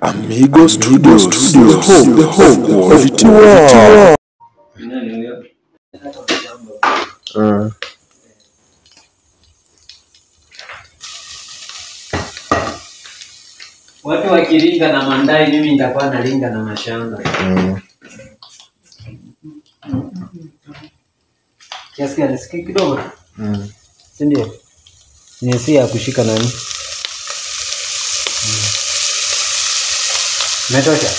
Amigo Studios, the home quality world. Watu wakiringa na mandai, mimi nitakuwa naringa na mashamba. Kiasi gani sikia kidogo? Si ndio? Ni si ya kushika nani? Metosha.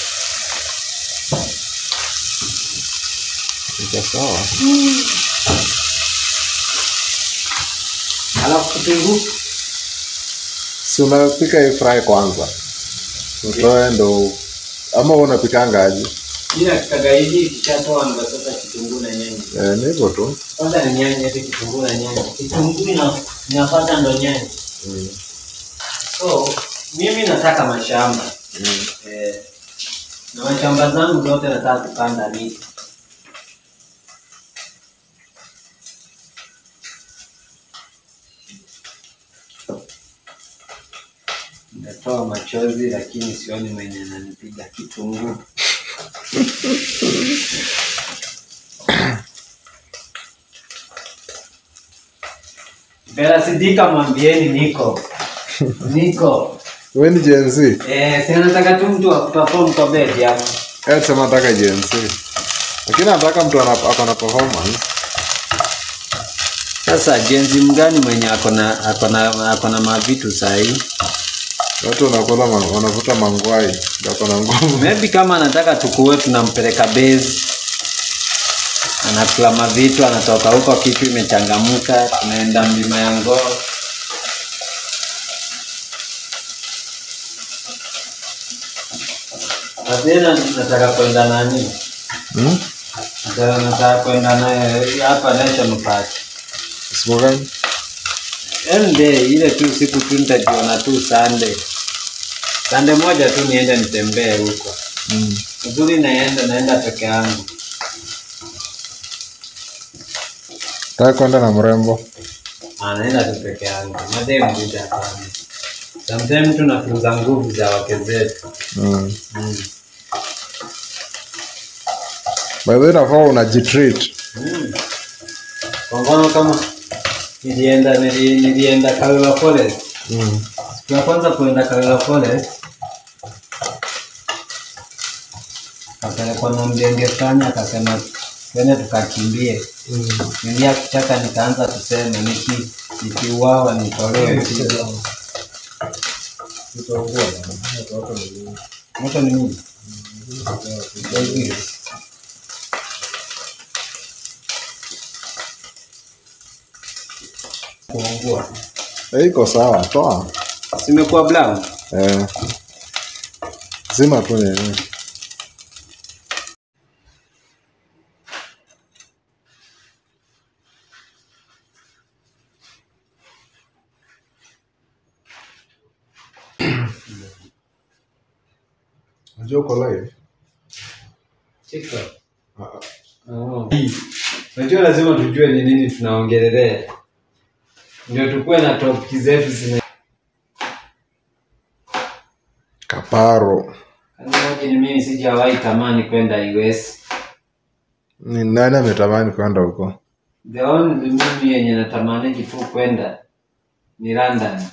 Iko sawa. Alafu kitunguu Si unapika hii fry kwanza. Utoe ndo ama unapikanga aje? ila kitagaidi kichatoa ndo sasa kitunguu na nyanya. Ni hivyo tu. Kwanza ni nyanya hadi kitunguu na nyanya. Kitunguu inafuata ndo nyanya. So mimi nataka mashamba. Na mashamba zangu zote nataka kupanda miti. Natoa machozi lakini sioni mwenye ananipiga kitunguu. Bela Sidika mwambieni niko. Wewe ni Gen Z? Si nataka tu mtu akuperform kwa bed hapo. Sema nataka Gen Z. Lakini nataka mtu akona performance. Sasa Gen Z mgani mwenye akona mavitu sahi? Watu wanavuta mangwai, akona nguvu. Maybe kama anataka tukue tunampeleka base. Anakula mavitu, anatoka huko kitu imechangamuka, tunaenda mlima ya Ngong. Tena nataka kwenda nani? Nataka kwenda naye hapa National Park. Siku gani? Ile tu siku tu nitajiona tu Sunday. Sunday moja tu niende nitembee huko. Uzuri naenda peke yangu. Nataka kwenda na mrembo. Naenda tu peke yangu. Madem kuja hapa. Sometimes tunafunza nguvu za wake zetu. By the way, nafaa unajitreat. Kwa mfano kama nilienda Karura Forest. Siku ya kwanza kuenda Karura Forest, akapelekwa na mgenge fulani akasema twende tukakimbie. Nilia kichaka nikaanza kusema nikiuawa nitolewe mzigo. Moto ni nini? Kuungua. Iko sawa, toa. Simekuwa brown. Zima tu nini. Unajua live? TikTok. Unajua lazima tujue ni nini tunaongelelea. Ndio tukue na topic zetu zime Kaparo. Ni mimi sijawahi tamani kwenda US. Ni nani ametamani kwenda huko? The only mimi yenye natamani kitu kwenda ni London.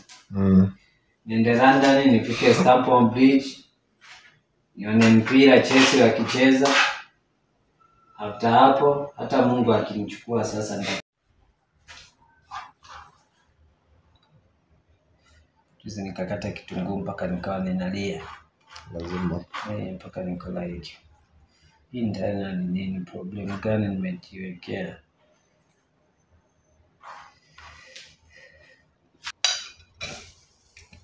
Niende London nifike Stamford Bridge. Nione mpira Chelsea wakicheza. After hapo hata Mungu akinichukua sasa ndio. Tuzi nikakata kitunguu mpaka nikawa ninalia. Lazima. Mpaka nikola hicho. Hii ndana ni nini, problem gani nimejiwekea?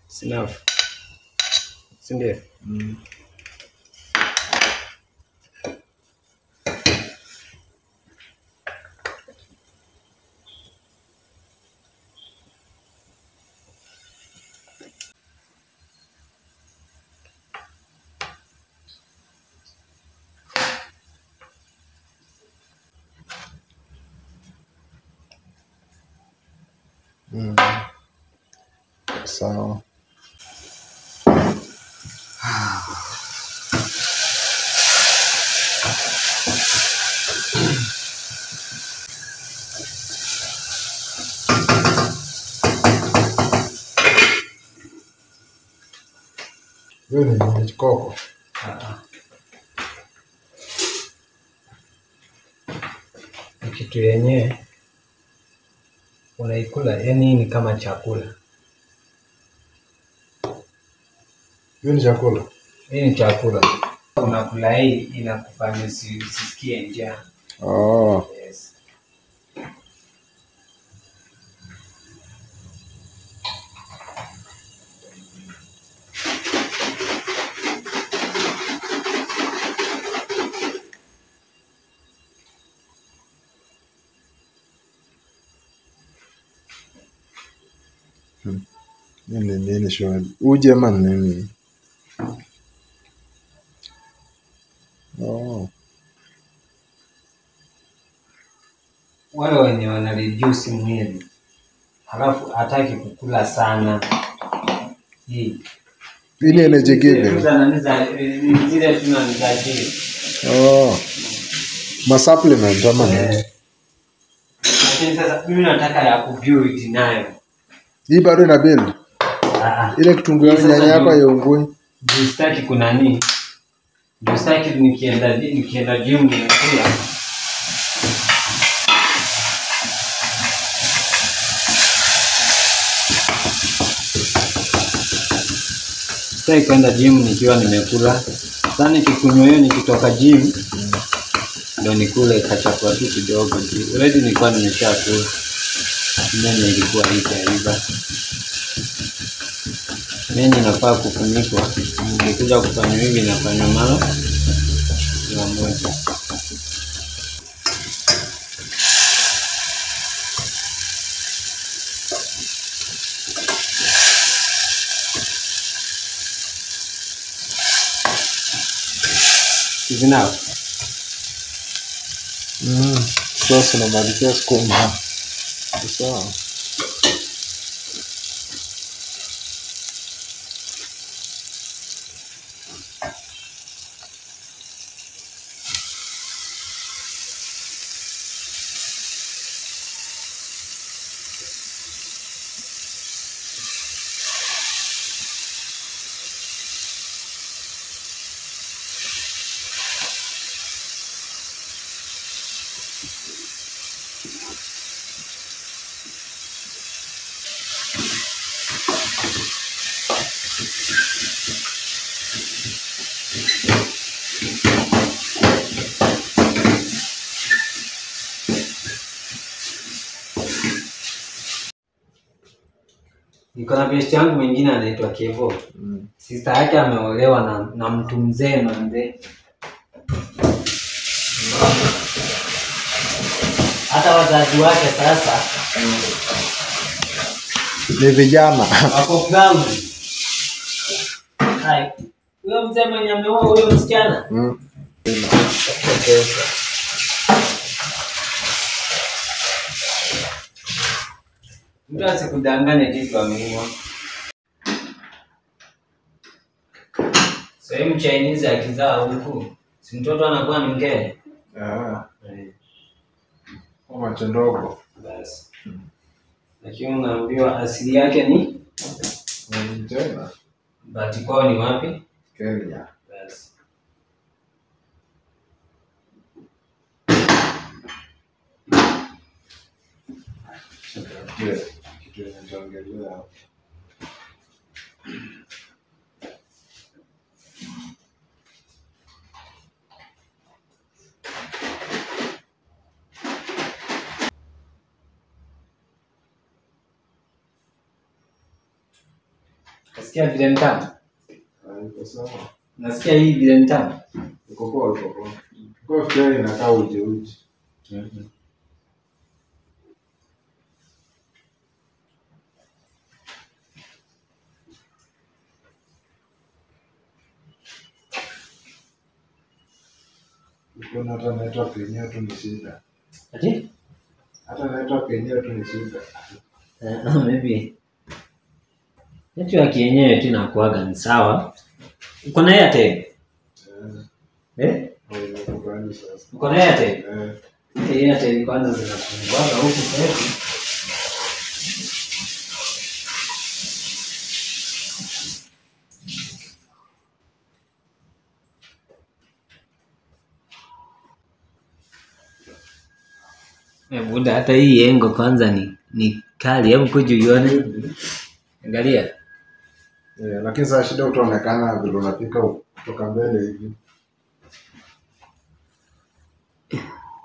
Sinafu. Sindio? Sawa. Wewe ni koko. Kitu yenyewe unaikula, yani ni kama chakula. Hii ni chakula. Hii ni chakula. Unakula hii inakufanya usisikie njaa. Oh. Yes. Nini shwari? Uje man nini? Oh. Wale wenye wana reduce mwili halafu hataki kukula sana. Hii Ile energy giving. Zile tunanitaji. Oh. Ma supplement ama nini? Lakini sasa mimi nataka ya kubuild nayo. Hii bado ina build. Ile kitunguu ya nyanya hapa yaungui. Sitaki kuna nini? Sitaki nikienda gym nikula. Sitaki kwenda gym nikiwa nimekula. Sasa nikikunywa hiyo nikitoka gym ndio nikule kachapwa tu kidogo. Already nilikuwa nimeshakula. Nyanya ilikuwa haijaiva. Nyanya inafaa kufunikwa. Nikikuja kufanya hivi nafanya mara moja. Hivi nao. Sasa namalizia sukuma. Sawa. Niko na best yangu mwingine anaitwa Kevo. Sister yake ameolewa na mtu mzee mzee. Hata wazazi wake sasa Ni vijana. wako ground. Hai. Huyo mzee mwenye ameoa huyo msichana. Mtu asikudanganye kitu ameua. Sehemu Chinese akizaa huku, si mtoto anakuwa ni mkele? Kama chendogo. Basi. Lakini unaambiwa asili yake ni Tena. but kwao ni wapi? Kenya. Basi. Kitu inachoongelea. Nasikia vile mtamu. Iko sawa. Nasikia hii vile mtamu. Iko poa, iko poa. Kwa hiyo inakaa uji. Kuna hata network yenyewe tu ni shida. Ati? Hata network yenyewe tu ni shida. Maybe. Network yenyewe tu inakuaga ni sawa. Uko na Airtel? Uko na Airtel? Airtel kwanza zinafungwa huku kwetu. Buda, hata hii yengo kwanza ni kali. Hebu kuja uione. Angalia. Lakini sasa shida utaonekana vile unapika kutoka mbele hivi.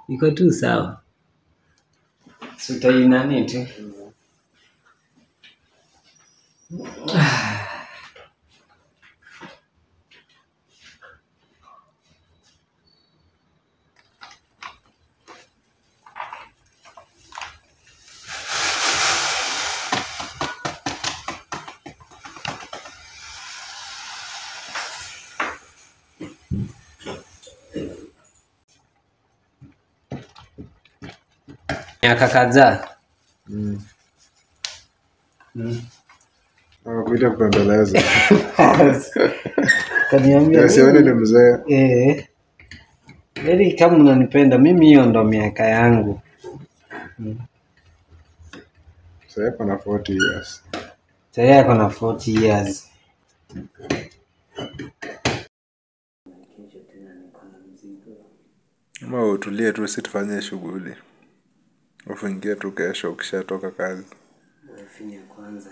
Iko tu sawa. Sitaina nini? Miaka kadhaa. Kuita kupembeleza. Kaniambia sione ni mzee. Yaani kama unanipenda mimi, hiyo ndo miaka yangu. Sasa yako na 40 years. Sasa yako na 40 years. Ama utulie tu, si tufanye shughuli. Ufungie tu kesho ukishatoka kazi. Ufinya kwanza.